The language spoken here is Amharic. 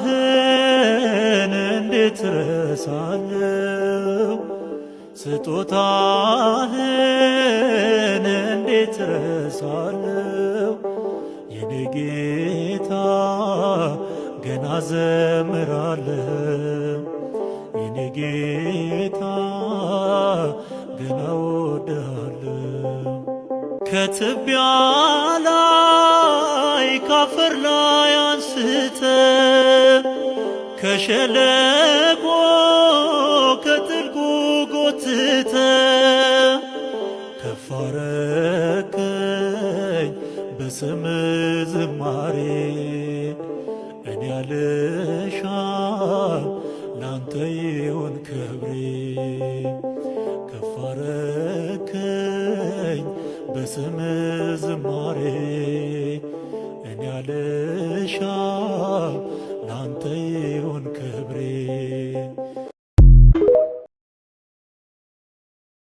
ውለታህን እንዴት ረሳለሁ? ስጦታህን እንዴት ረሳለሁ? የኔ ጌታ ገና ዘምራለሁ። የኔ ጌታ ገና ወድሃለሁ። ከትቢያ ላይ ካፈር ላይ አንስተ ከሸለቆ ከጥልቁ ጎትተ ከፍ አረከኝ በስም ዝማሬ እኔ አልሻም ላንተ ይሁን ክብሬ። ከፍ አረከኝ በስም ዝማሬ እኔ አልሻም ላንተ